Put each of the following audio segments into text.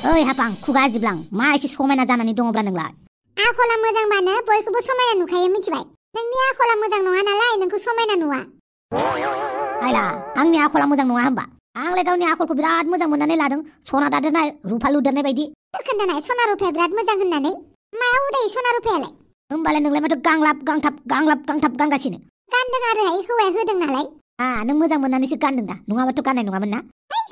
ओइ हापां खुगा जिब्लां मा एसे समायना जानानै दङब्रा नोंलाय आखला मोजांबानो बयखौबो समायना नुखायो मिथिबाय नोंनि आखला मोजां नङा नालाय नोंखौ समायना नुवा आइला आंनि आखला मोजां नङा होमबा आंलाय गावनि आखलखौ बिराद मोजां मोननानै लादों सना दादेरनाय रुफा लुदेरनाय बायदि सोर खोन्थानाय सना रुफाया बिराद मोजां होननानै मायाव उदायो सना रुफायालाय होमबालाय नोंलाय माथो गांलाब गांथाब गानगासिनो गानदों आरोहाय हौवाया होदों नालाय नों मोजां मोननानैसो गानदों दा नङाबाथ' गाननाय नङामोन ना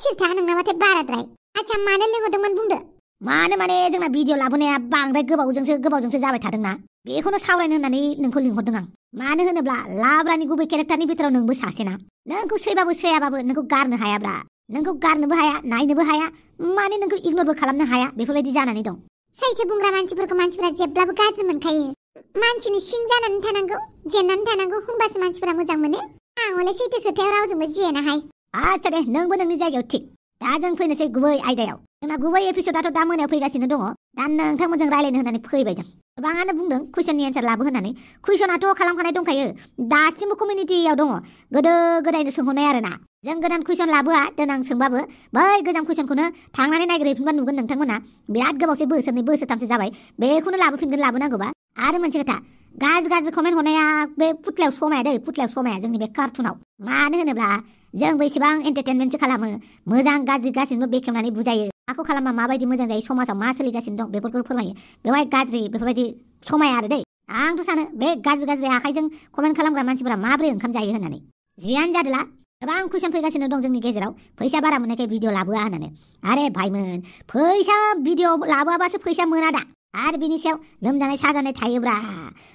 सिरथा नोंना माथो बाराद्राय आच्छा मानो लिंहरदोंमोन बुंदो मानो माने जोंना भिडिअ लाबोनाया बांद्राय गोबावजोंसो जाबाय थादोंना बेखौनो सावरायनो होननानै नोंखौ लिंहरदों आं मानो होनोब्ला लाब्रानि गुबै केरेक्टारनि बिथोराव नोंबो सासेना नोंखौ सैबाबो सैयाबाबो नोंखौ गारनो हायाब्रा नोंखौ गारनोबो हाया नायनोबो हाया माने नोंखौ इगनरबो खालामनो हाया बेफोरबायदि जानानै दं सैथो बुंग्रा मानसिफोरखौ मानसिफोरा जेब्लाबो गाज्रि मोनखायो मानसिनि सिं जानानै थानांगौ जेननानै थानांगौ होमबासो मानसिफोरा मोजां मोनो आं हले सैथो खोथायाव रावजोंबो जियानाहाय आच्छा दे नोंबो नोंनि जायगायाव थिग दा जों फैनोसै गुबै आयदायाव जोंना गुबै एपिसोडाथ' दा मोनायाव फैगासिनो दङ दा नोंथांमोनजों रायलायनो होननानै फैबाय जों गोबाङानो बुंदों कुइसननि एन्सार लाबो होननानै कुइसनाथ' खालामखानाय दंखायो दासिमबो कमिउनिटियाव दङ गोदो गोदायनो सोंहरनाय आरोना जों गोदान कुइसन लाबोआ देनां सोंबाबो बै गोजाम कुइसनखौनो थांनानै नायग्रोफिनबा नुगोन नोंथांमोना बिराद गोबावसै बोसोरनै बोसोरथामसो जाबाय बेखौनो लाबोनांगौबा आरो मोनसे खोथा गाज्रि कमेन्ट हरनाया बे पुतलायाव समाया जोंनि बे कार्टुनाव मानो होनोब्ला जोंबो इसेबां एन्टारटेनमेन्टसो खालामो मोजां गाज्रि गासिबो बेखेवनानै बुजायो माखौ खालामबा माबायदि मोजां जायो समाजाव मा सोलिगासिनो दं बेफोरखौ फोरमायो बेवहाय गाज्रि बेफोरबायदि समाया आरो दै आंथ' सानो बे गाज्रि आखाइजों कमेन्ट खालामग्रा मानसिफोरा माबोरै ओंखाम जायो होननानै जियानो जादोला गोबां कुइसन फैगासिनो दं जोंनि गेजेराव फैसा बारा मोननायखाय भिडिअ लाबोआ होननानै आरे भाइमोन फैसा भिडिअ लाबोआबासो फैसा मोना दा आरो बिनि सायाव लोमजानाय साजानाय थायोब्रा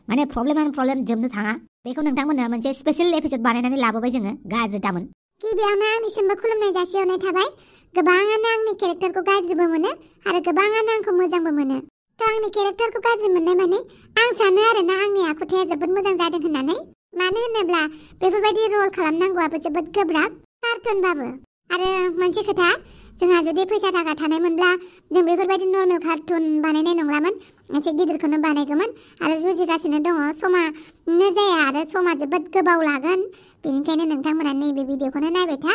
माने प्रब्लेम जोबनो थाङा बेखौ नोंथांमोननो मोनसे स्पेशल एपिसोड बानायनानै लाबोबाय जोङो गाज्रि दामोन गिबियावनो आंनिसिमबो खुलुमनाय जासिहरनाय थाबाय गोबाङानो आंनि केरेक्टारखौ गाज्रिबो मोनो आरो गोबाङानो आंखौ मोजांबो मोनो थ' आंनि केरेक्टारखौ गाज्रि मोननाय माने आं सानो आरोना आंनि आखुथाया जोबोद मोजां जादों होननानै मानो होनोब्ला बेफोरबायदि रल खालामनांगौआबो जोबोद गोब्राब कार्टुनबाबो आरो मोनसे खोथा जोंहा जुदि फैसा थाखा थानायमोनब्ला जों बेफोरबायदि नर्मेल कार्टुन बानायनाय नंलामोन एसे गिदिरखौनो बानायगौमोन आरो जुजिगासिनो दङ समानो जाया आरो समा जोबोद गोबाव लागोन बेनिखायनो नोंथांमोना नैबे भिडिअखौनो नायबाय था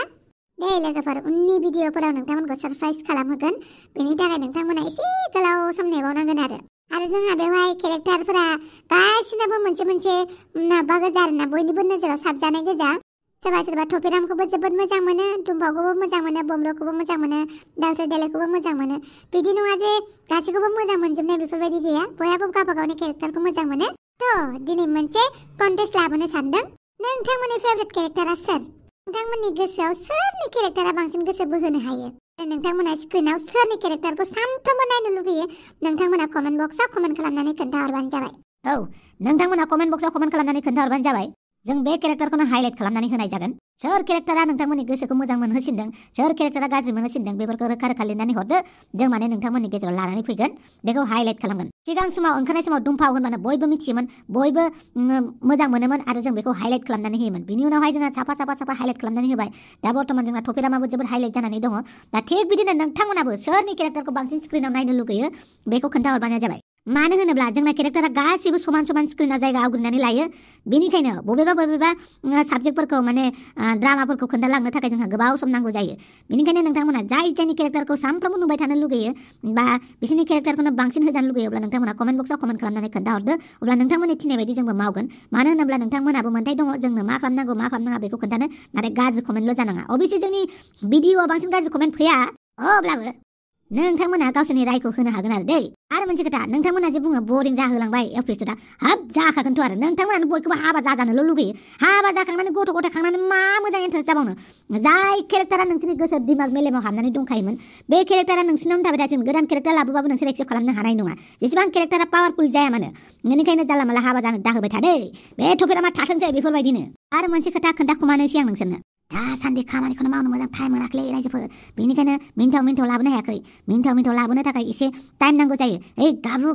दे लोगोफोर उननि भिडिअफोराव नोंथांमोनखौ सरप्राइज खालामहोगोन बेनि थाखाय नोंथांमोना एसे गोलाव सम नेबावनांगोन आरो जोंहा बेवहाय केरेक्टारफोरा गासिनाबो मोनसे माबा गोजा आरोना बयनिबो नोजोराव साबजानाय गोजा सोरबा थफिरामखौबो जोबोद मोजां मोनो दुम्बावखौबो मोजां मोनो बमरखौबो मोजां मोनो दावस्रि देलायखौबो मोजां मोनो बिदि नङा जे गासैखौबो मोजां मोनजोबनाय बेफोरबायदि गैया बयहाबो गावबा गावनि केरेक्टारखौ मोजां मोनो थ' दिनै मोनसे कन्टेस्ट लाबोनो सानदों नोंथांमोननि फेभरेट केरेक्टारा सोर नोंथांमोननि गोसोआव सोरनि केरेक्टारा बांसिन गोसो बोहोनो हायो नोंथांमोना स्क्रिनाव सोरनि केरेक्टारखौ सानफ्रोमबो नायनो लुगैयो नोंथांमोना कमेन्ट बक्सआव कमेन्ट खालामनानै खोन्थाहरबानो जाबाय औ नोंथांमोना कमेन्ट बक्सआव कमेन्ट खालामनानै खोन्थाहरबानो जाबाय जों बे केरेक्टारखौनो हाइलाइट खालामनानै होनाय जागोन सोर केरेक्टारा नोंथांमोननि गोसोखौ मोजां मोनहोसिनदों सोर केरेक्टारा गाज्रि मोनहोसिनदों बेफोरखौ रोखा लिरनानै हरदो जों माने नोंथांमोननि गेजेराव लानानै फैगोन बेखौ हाइलाइट खालामगोन सिगां समाव ओंखारनाय समाव दुम्फाव होनबानो बयबो मिथियोमोन बयबो मोजां मोनोमोन आरो जों बेखौ हाइलाइट खालामनानै होयोमोन बिनि उनावहाय जोंहा साफा हाइलाइट खालामनानै होबाय दा बर्तमान जोंना थफिरामाबो जोबोद हाइलाइट जानानै दङ दा थिग बिदिनो नोंथांमोनाबो सोरनि केरेक्टारखौ बांसिन स्क्रिनाव नायनो लुगैयो बेखौ खोन्थाहरबानो जाबाय मानो होनोब्ला जोंना केरेक्टारा गासिबो समान स्क्रिनाव जायगा आवग्रिनानै लायो बेनिखायनो बबेबा साबजेक्टफोरखौ माने ड्रामाफोरखौ खोन्थालांनो थाखाय जोंहा गोबाव सम नांगौ जायो बेनिखायनो नोंथांमोना जायनि केरेक्टारखौ सानफ्रोमबो नुबाय थानो लुगैयो बा बिसोरनि केरेक्टारखौनो बांसिन होजानो लुगैयो अब्ला नोंथांमोना कमेन्ट बक्सआव कमेन्ट खालामनानै खोन्थाहरदो अब्ला नोंथांमोननि थिननाय बायदि जोंबो मावगोन मानो होनोब्ला नोंथांमोनाबो मोन्थाय दङ जोंनो मा खालामनांगौ मा खालामनाङा बेखौ खोन्थानो नाथाय गाज्रि कमेन्टल' जानाङा अबयसे जोंनि भिडिअआव बांसिन गाज्रि कमेन्ट फैया अब्लाबो नोंथांमोना गावसोरनि रायखौ होनो हागोन आरो दै आरो मोनसे खोथा नोंथांमोना जे बुङो बरिं जाहोलांबाय एपिसोडा हाब जाखागोनथ' आरो नोंथांमोनानो बयखौबो हाबा जाजानोल' लुगैयो हाबा जाखांनानै गथ' गथाय खांनानै मा मोजां इन्टारेस्ट जाबावनो जाय केरेक्टारा नोंसोरनि गोसो दिमाग मेलेमाव हाबनानै दंखायोमोन बे केरेक्टारा नोंसिनावनो थाबाय थासिगोन गोदान केरेक्टार लाबोबाबो नोंसोर एक्सेप्ट खालामनो हानाय नङा जेसेबां केरेक्टारा पावारफुल जाया मानो बेनिखायनो जानला माला हाबा जानो दाहोबाय थादे बे थफिरामा थाथोंसै बेफोरबायदिनो आरो मोनसे खोथा खोन्थाखुमानोसै आं नोंसोरनो दासान्दि खामानिखौनो मावनो मोजां टाइम मोनाखैलै रायजोफोर बेनिखायनो मिन्थाव लाबोनो हायाखै मिन्थाव लाबोनो थाखाय एसे टाइम नांगौ जायो ओइ गाब्लु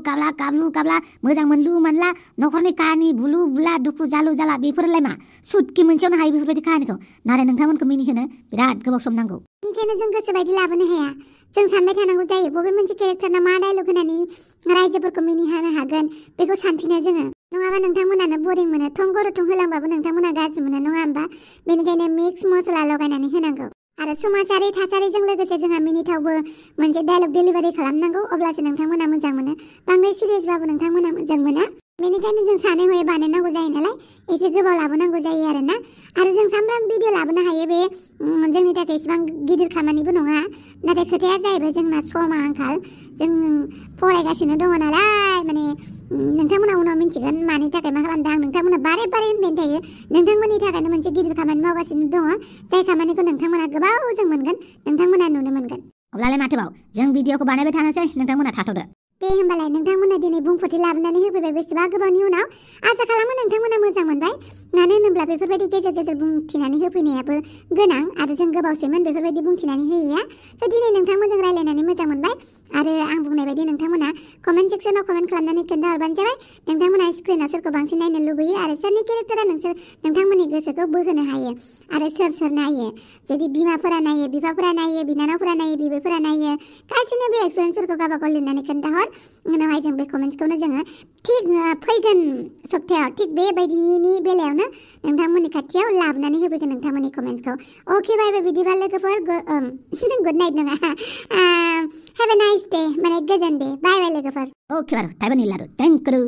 गाब्ला मोजां मोनलु मोनला न'खरनि काहानि बुलु बुला दुखु जालु जाला बेफोरलाय मा सुटकि मोनसेयावनो हायो बेफोरबायदि काहानिखौ नाथाय नोंथांमोनखौ मिनिहोनो बिराद गोबाव सम नांगौ बेनिखायनो जों गोसो बायदि लाबोनो हाया जों सानबाय थानांगौ जायो बबे मोनसे केरेक्टारना मा डायलग होनानै रायजोफोरखौ मिनिहोनो हागोन बेखौ सानफिनो जोङो नङाबा नोंथांमोनानो बरिं मोनो थंग' रथं होलांबाबो नोंथांमोना गाज्रि मोनो नङा होमबा बेनिखायनो मिक्स मस्ला लगायनानै होनांगौ आरो समाजारि थासारिजों लोगोसे जोंहा मिनिथावबो मोनसे डायलग डेलिभारि खालामनांगौ अब्लासो नोंथांमोना मोजां मोनो बांद्राय सिरियासबाबो नोंथांमोना मोजां मोना बेनिखायनो जों सानै हयै बानायनांगौ जायो नालाय एसे गोबाव लाबोनांगौ जायो आरोना आरो जों सामफ्राम भिडिअ लाबोनो हायो बे जोंनि थाखाय इसेबां गिदिर खामानिबो नङा नाथाय खोथाया जाहैबाय जोंना समा आंखाल जों फरायगासिनो दङ नालाय माने नोंथांमोना उनाव मिन्थिगोन मानि थाखाय मा खालामदों आं नोंथांमोना बारे बारे होनबाय थायो नोंथांमोननि थाखायनो मोनसे गिदिर खामानि मावगासिनो दङ जाय खामानिखौ नोंथांमोना गोबावजों मोनगोन नोंथांमोना नुनो मोनगोन अब्लालाय माथोबाव जों भिडिअखौ बानायबाय थानोसै नोंथांमोना थाथ'दो दे होमबालाय नोंथांमोना दिनै बुंफोरथि लाबोनानै होफैबाय बेसेबा गोबावनि उनाव आसा खालामो नोंथांमोना मोजां मोनबाय मानो होनोब्ला बेफोरबायदि गेजेर गेजेर बुंथिनानै होफैनायाबो गोनां आरो जों गोबावसैमोन बेफोरबायदि बुंथिनानै होयैया स' दिनै नोंथांमोनजों रायलायनानै मोजां मोनबाय आरो आं बुंनाय बायदि नोंथांमोना कमेन्ट सेक्सनाव कमेन्ट खालामनानै खोन्थाहरबानो जाबाय नोंथांमोना स्क्रिनाव सोरखौ बांसिन नायनो लुबैयो आरो सोरनि केरेक्टारा नोंथांमोननि गोसोखौ बोहोनो हायो आरो सोर नायो जुदि बिमाफोरा नायो बिफाफोरा नायो बिनानावफोरा नायो बिबैफोरा नायो गासैनोबो एक्सपिरियेन्सफोरखौ गावबा गाव लिरनानै खोन्थाहर उनावहाय जों बे कमेन्ट्सखौनो जोङो थिग फैगोन सप्तायाव थिग बेबायदिनि बेलायावनो नोंथांमोननि खाथियाव लाबोनानै होफैगोन नोंथांमोननि कमेन्ट्सखौ अके बाय बाय बिदिबा लोगोफोर गुड नाइट नङा हेभ ए नाइस डे माने गोजोन दे बाय बाय लोगोफोर ओके बारु टाइम निलारु थेंक यू